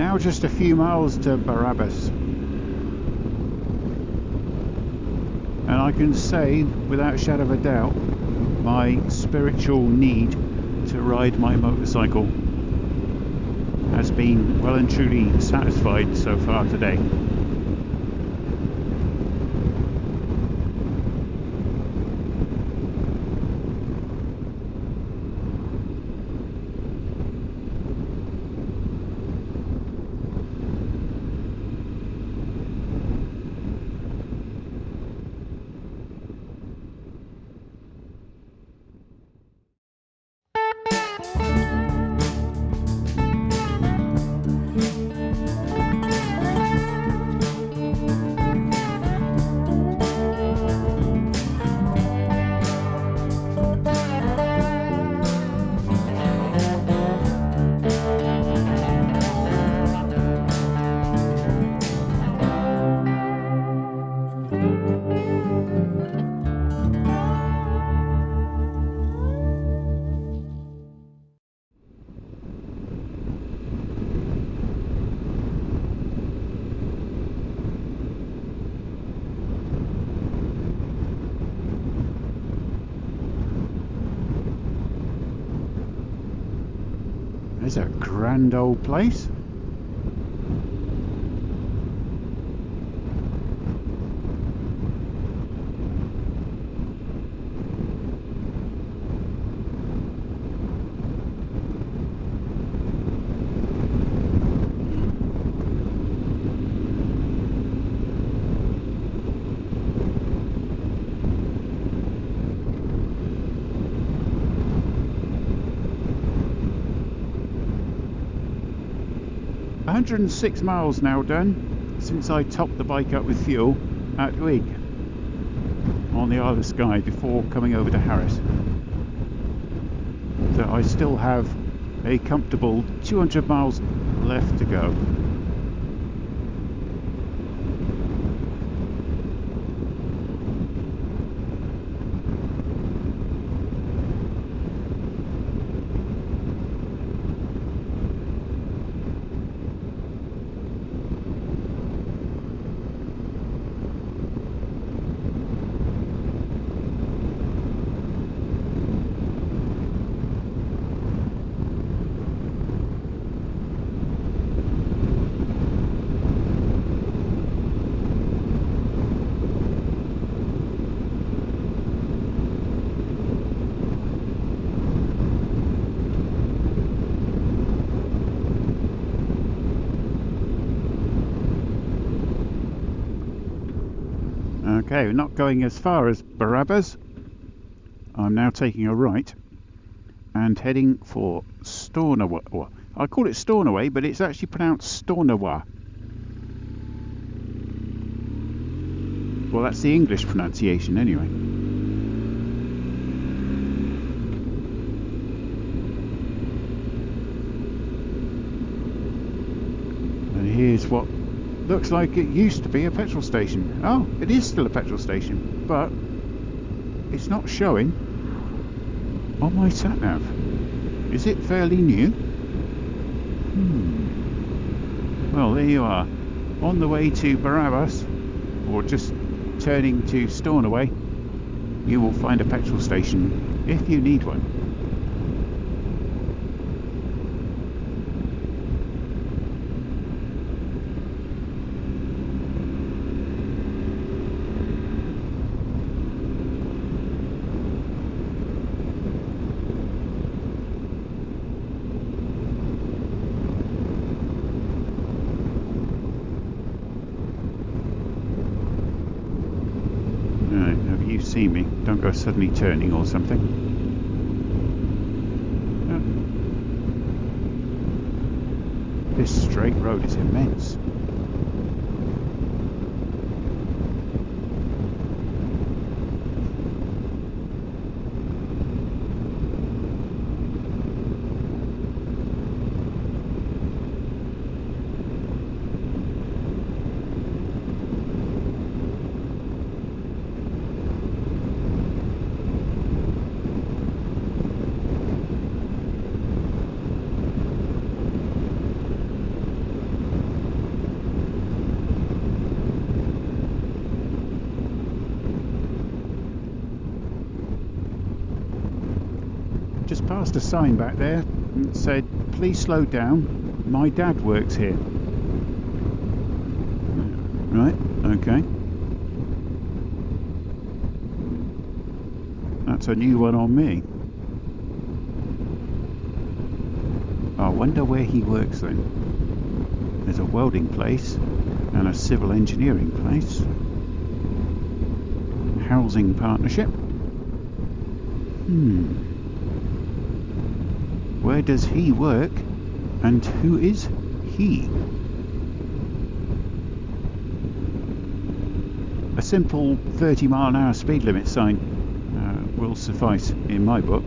Now just a few miles to Barabbas, and I can say without a shadow of a doubt my spiritual need to ride my motorcycle has been well and truly satisfied so far today. It's a grand old place. "106 miles now done since I topped the bike up with fuel at Uig on the Isle of Skye before coming over to Harris. So I still have a comfortable 200 miles left to go. Okay, we're not going as far as Barabbas. I'm now taking a right and heading for Stornoway. Well, I call it Stornoway, but it's actually pronounced Stornoway. Well, that's the English pronunciation anyway. And here's what looks like it used to be a petrol station. Oh, it is still a petrol station, but it's not showing on my sat-nav. Is it fairly new? Well, there you are, on the way to Barabbas, or just turning to Stornoway. You will find a petrol station if you need one. See me, don't go suddenly turning or something. This straight road is immense. passed a sign back there that said, "Please slow down, my dad works here." Right, okay. That's a new one on me. I wonder where he works then. There's a welding place and a civil engineering place. Housing partnership. Where does he work and who is he? A simple 30-mile-an-hour speed limit sign will suffice in my book.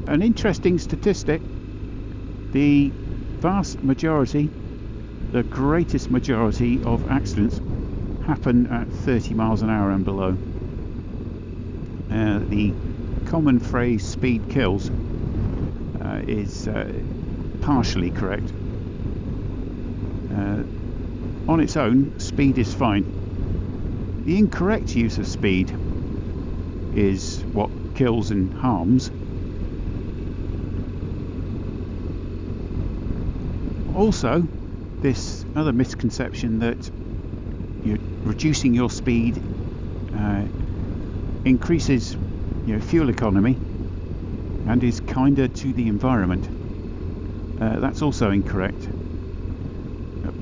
An interesting statistic: the vast majority, the greatest majority of accidents happen at 30 miles an hour and below. The common phrase "speed kills" is partially correct. On its own, speed is fine. The incorrect use of speed is what kills and harms. Also, this other misconception that reducing your speed increases fuel economy and is kinder to the environment. That's also incorrect.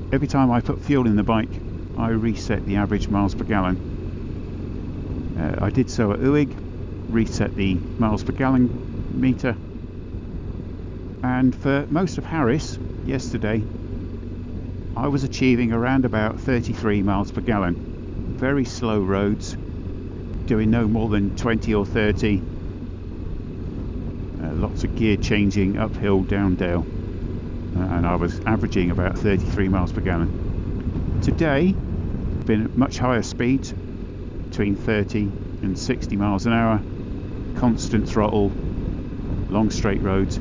Every time I put fuel in the bike, I reset the average miles per gallon. I did so at Uig, reset the miles per gallon meter, and for most of Harris yesterday I was achieving around about 33 miles per gallon. Very slow roads, doing no more than 20 or 30. Lots of gear changing, uphill, down dale, and I was averaging about 33 miles per gallon. Today, been at much higher speeds, between 30 and 60 miles an hour, constant throttle, long straight roads,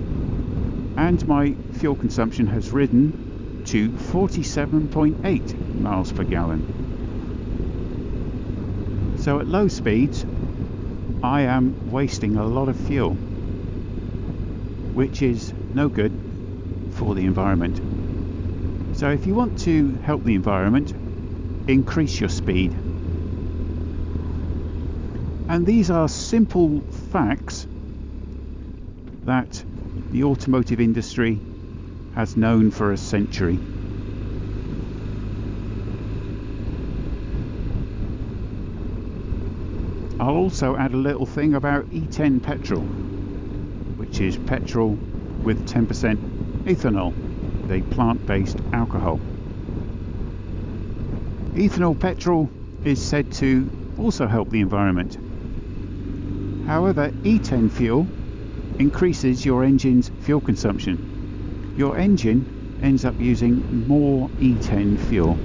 and my fuel consumption has risen to 47.8 miles per gallon. So at low speeds I am wasting a lot of fuel, which is no good for the environment. So if you want to help the environment, increase your speed. And these are simple facts that the automotive industry has known for a century. I'll also add a little thing about E10 petrol, which is petrol with 10% ethanol, a plant-based alcohol. Ethanol petrol is said to also help the environment. However, E10 fuel increases your engine's fuel consumption. Your engine ends up using more E10 fuel,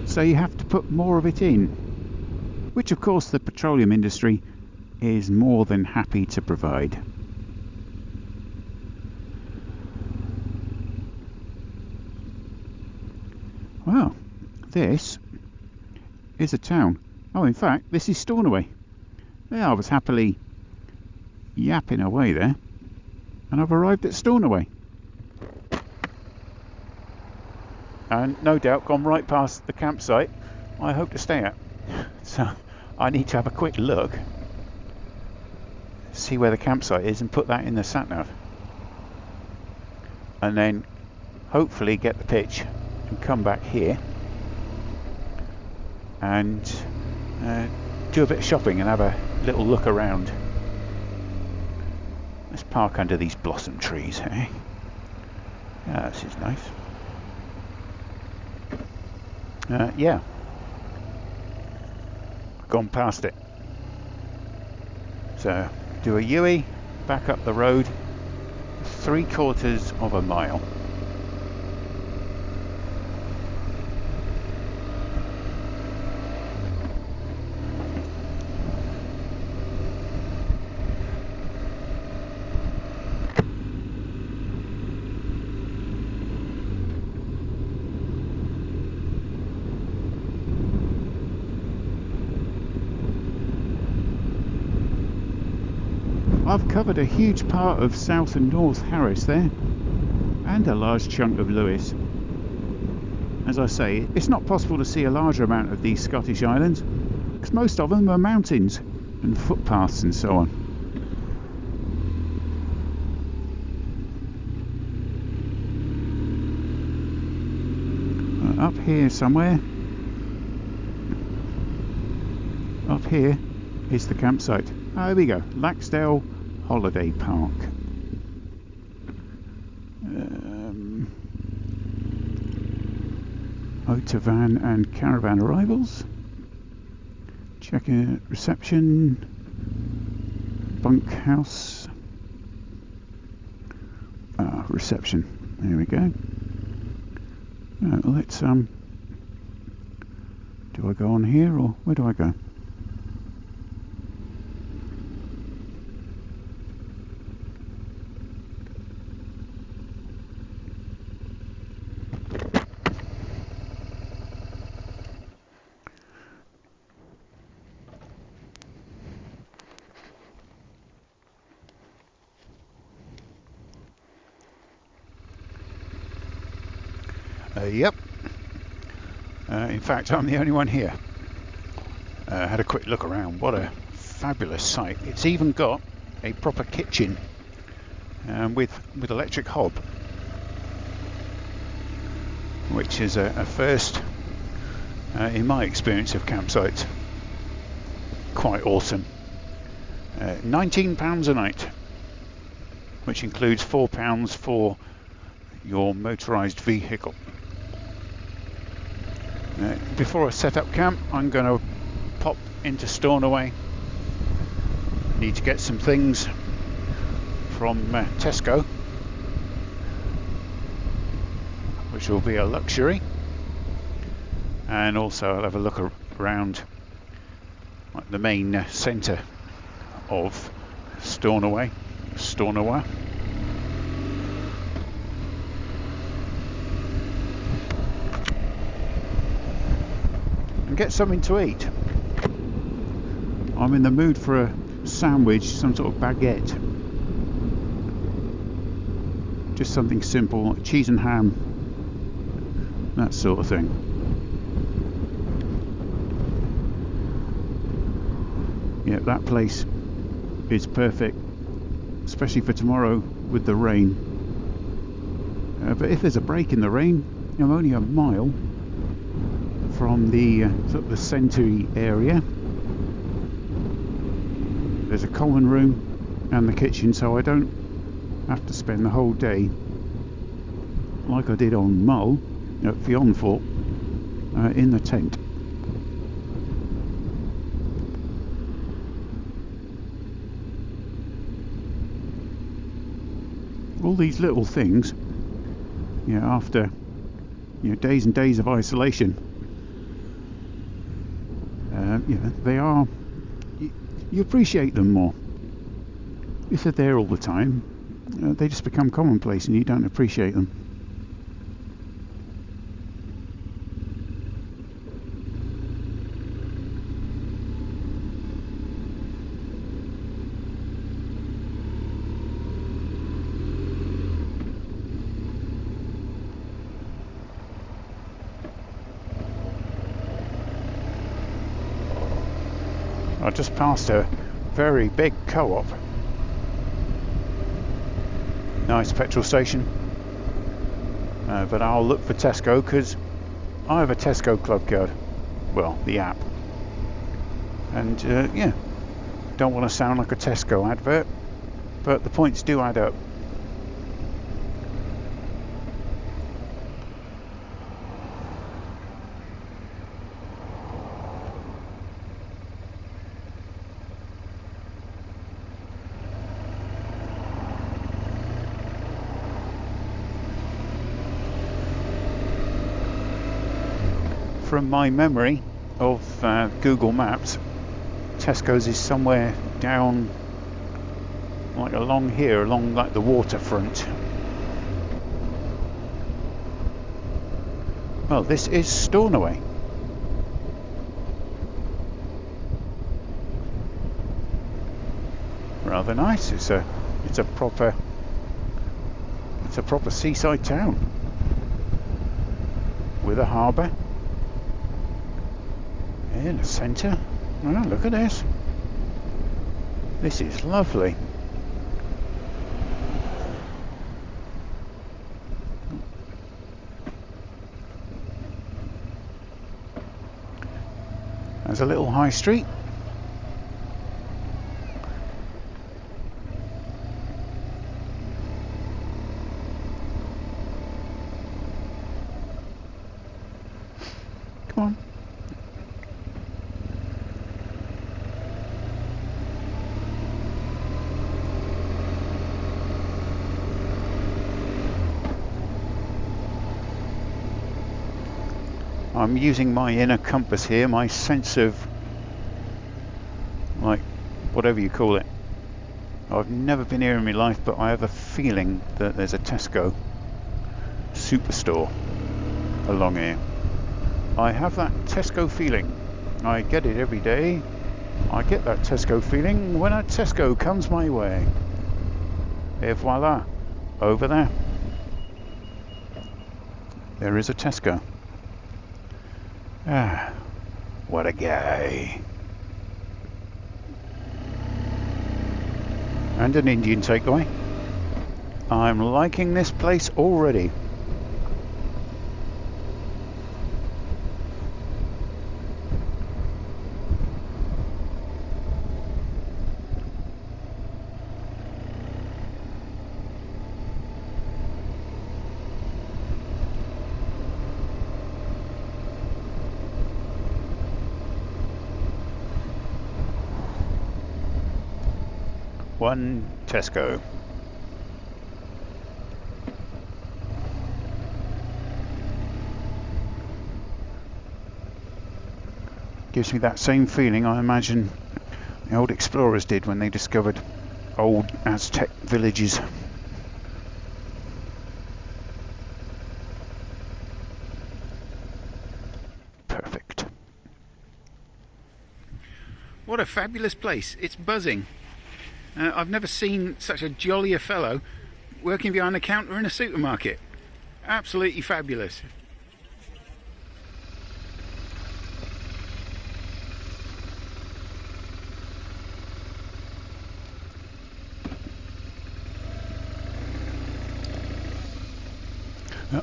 so you have to put more of it in, which of course the petroleum industry is more than happy to provide. Well, this is a town. Oh, in fact, this is Stornoway. Yeah, I was happily yapping away there, and I've arrived at Stornoway. And no doubt gone right past the campsite I hope to stay at. So I need to have a quick look, see where the campsite is, and put that in the sat-nav. And then hopefully get the pitch and come back here and do a bit of shopping and have a little look around. Let's park under these blossom trees, eh? Yeah, this is nice. Yeah, gone past it. So do a U-E, back up the road 3/4 of a mile. I've covered a huge part of South and North Harris there, and a large chunk of Lewis. As I say, it's not possible to see a larger amount of these Scottish islands, because most of them are mountains and footpaths and so on. Up here somewhere, up here is the campsite. Oh, here we go, Laxdale Holiday Park. Motor van and caravan arrivals. Check in reception. Bunkhouse. Reception. There we go. Let's do I go on here or where do I go? Yep. In fact, I'm the only one here. Had a quick look around. What a fabulous site. It's even got a proper kitchen with electric hob, which is a first in my experience of campsites. Quite awesome. £19 a night, which includes £4 for your motorised vehicle. Before I set up camp, I'm going to pop into Stornoway. Need to get some things from Tesco, which will be a luxury, and also I'll have a look around like the main centre of Stornoway. And get something to eat. I'm in the mood for a sandwich, some sort of baguette. Just something simple, like cheese and ham, that sort of thing. Yeah, that place is perfect, especially for tomorrow with the rain. But if there's a break in the rain, I'm only a mile from the sort of the centre area. There's a common room and the kitchen, so I don't have to spend the whole day like I did on Mull at Fionfort in the tent. All these little things, after days and days of isolation, they are, you appreciate them more. If they're there all the time, they just become commonplace and you don't appreciate them. I just passed a very big co-op. Nice petrol station. But I'll look for Tesco because I have a Tesco club card. Well, the app. And don't want to sound like a Tesco advert, but the points do add up. From my memory of Google Maps, Tesco's is somewhere down like along here, along like the waterfront. Well, this is Stornoway. rather nice. It's a proper seaside town with a harbour in the centre. Oh, look at this. This is lovely. There's a little high street. Come on. I'm using my inner compass here, my sense of, like, whatever you call it. I've never been here in my life, but I have a feeling that there's a Tesco superstore along here. I have that Tesco feeling. I get it every day. I get that Tesco feeling when a Tesco comes my way. Et voila, over there. There is a Tesco. Ah, what a guy. And an Indian takeaway. I'm liking this place already. One Tesco. Gives me that same feeling I imagine the old explorers did when they discovered old Aztec villages. Perfect. What a fabulous place. It's buzzing. I've never seen such a jollier fellow working behind the counter in a supermarket. Absolutely fabulous.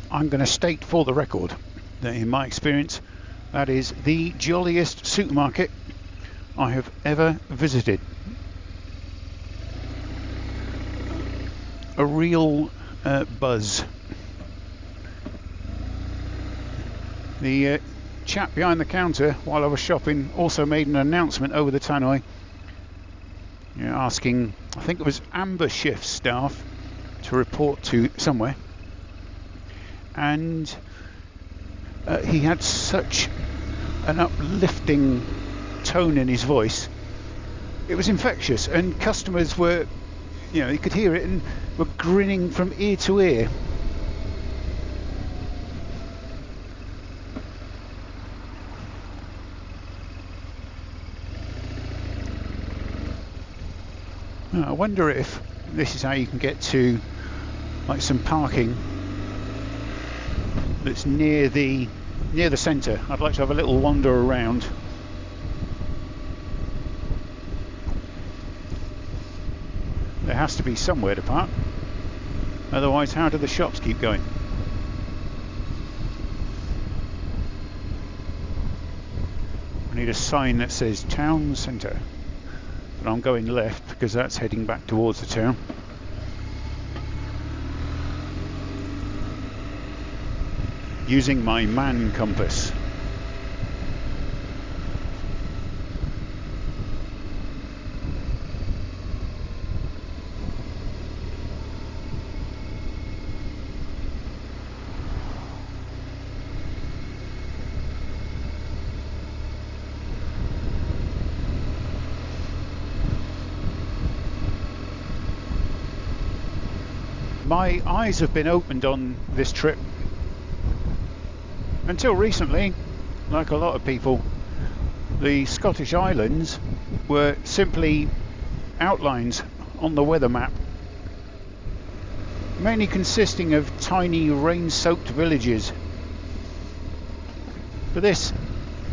I'm going to state for the record that in my experience, that is the jolliest supermarket I have ever visited. A real buzz. The chap behind the counter while I was shopping also made an announcement over the tannoy, asking, I think it was amber shift staff, to report to somewhere, and he had such an uplifting tone in his voice. It was infectious, and customers were, you could hear it and were grinning from ear to ear. I wonder if this is how you can get to like some parking that's near the centre. I'd like to have a little wander around. There has to be somewhere to park. Otherwise, how do the shops keep going? I need a sign that says town centre. But I'm going left because that's heading back towards the town. Using my man compass. My eyes have been opened on this trip. Until recently, like a lot of people, the Scottish Islands were simply outlines on the weather map, mainly consisting of tiny rain-soaked villages. But this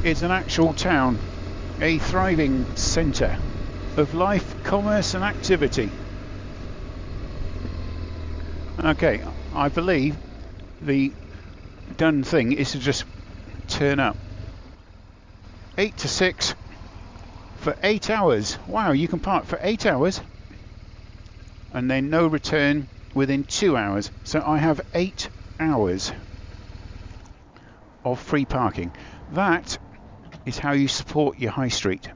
is an actual town, a thriving centre of life, commerce and activity. Okay, I believe the done thing is to just turn up. 8 to 6 for 8 hours. Wow, you can park for 8 hours and then no return within 2 hours. So I have 8 hours of free parking. That is how you support your high street.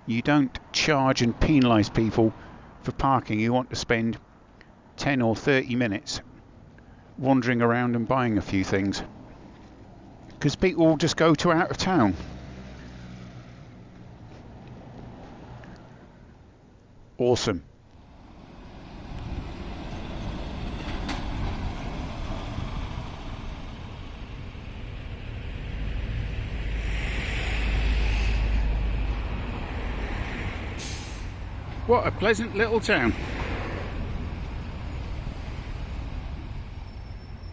You don't charge and penalise people for parking. You want to spend 10 or 30 minutes wandering around and buying a few things, because people will just go to out of town. Awesome. What a pleasant little town.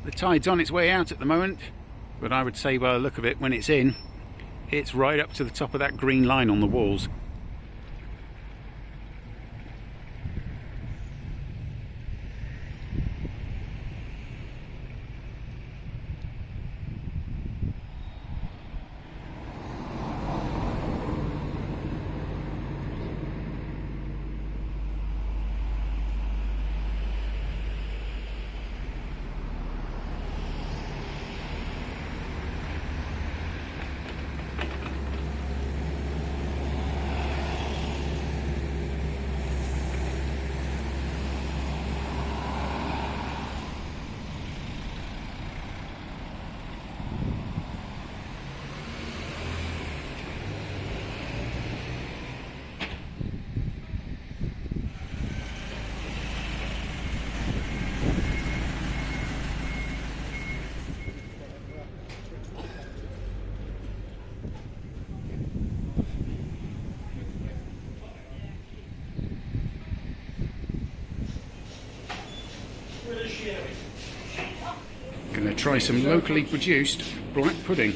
The tide's on its way out at the moment, but I would say by the look of it, when it's in, it's right up to the top of that green line on the walls. Going to try some locally produced black pudding.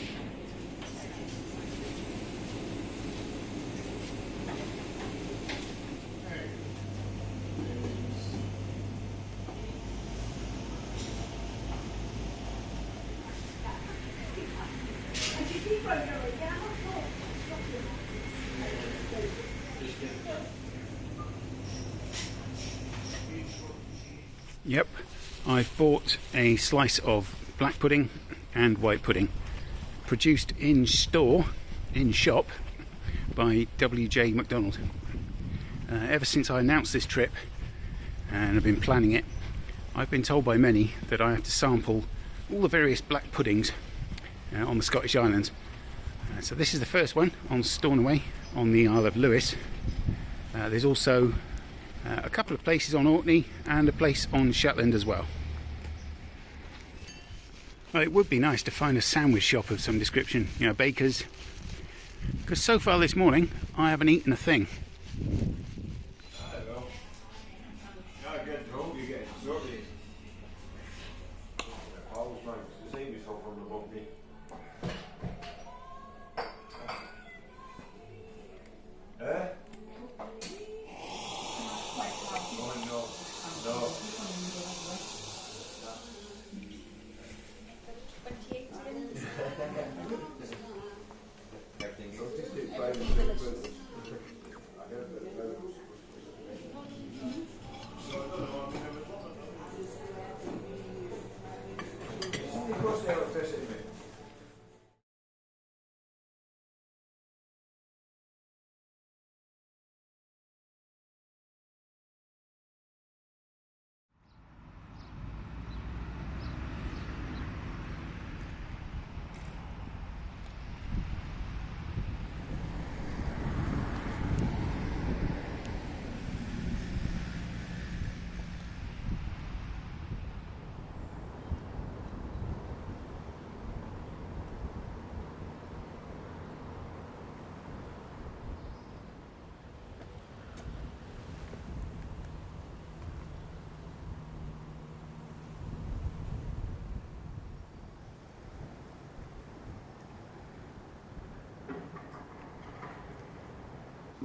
Yep, I've bought a slice of black pudding and white pudding, produced in shop by W.J. McDonald. Ever since I announced this trip, and I've been planning it, I've been told by many that I have to sample all the various black puddings on the Scottish Islands. So this is the first one on Stornoway on the Isle of Lewis. There's also a couple of places on Orkney and a place on Shetland as well. Well, it would be nice to find a sandwich shop of some description, you know, bakers, because so far this morning I haven't eaten a thing.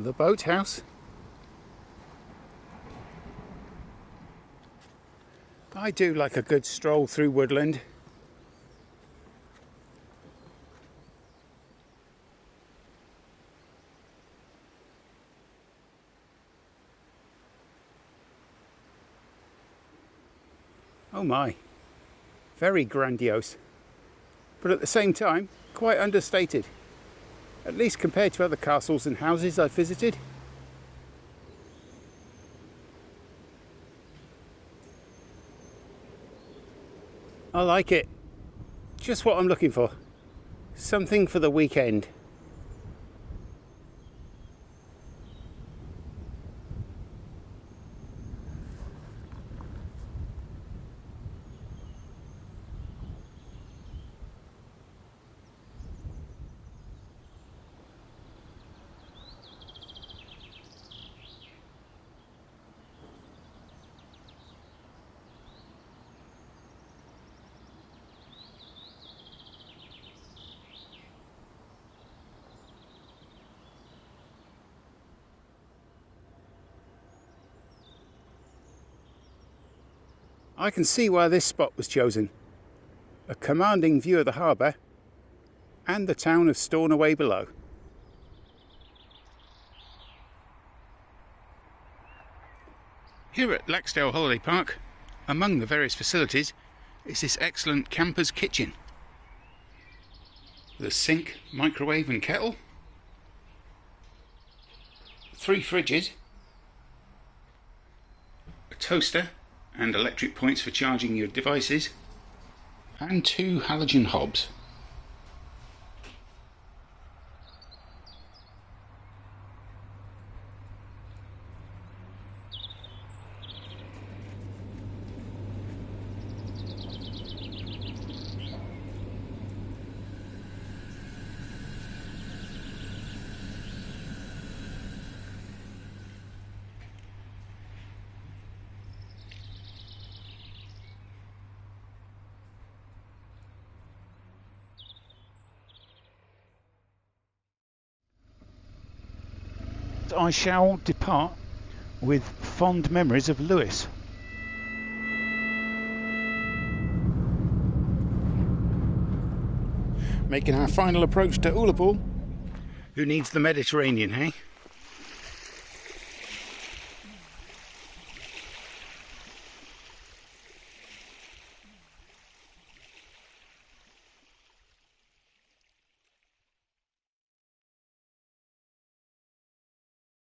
the boathouse. I do like a good stroll through woodland. Oh my, very grandiose, but at the same time quite understated, at least compared to other castles and houses I've visited. I like it. Just what I'm looking for. Something for the weekend. I can see why this spot was chosen. A commanding view of the harbour and the town of Stornoway below. Here at Laxdale Holiday Park, among the various facilities, is this excellent camper's kitchen. With a sink, microwave and kettle, 3 fridges, a toaster and electric points for charging your devices, and 2 halogen hobs. I shall depart with fond memories of Lewis. Making our final approach to Ullapool. Who needs the Mediterranean, hey?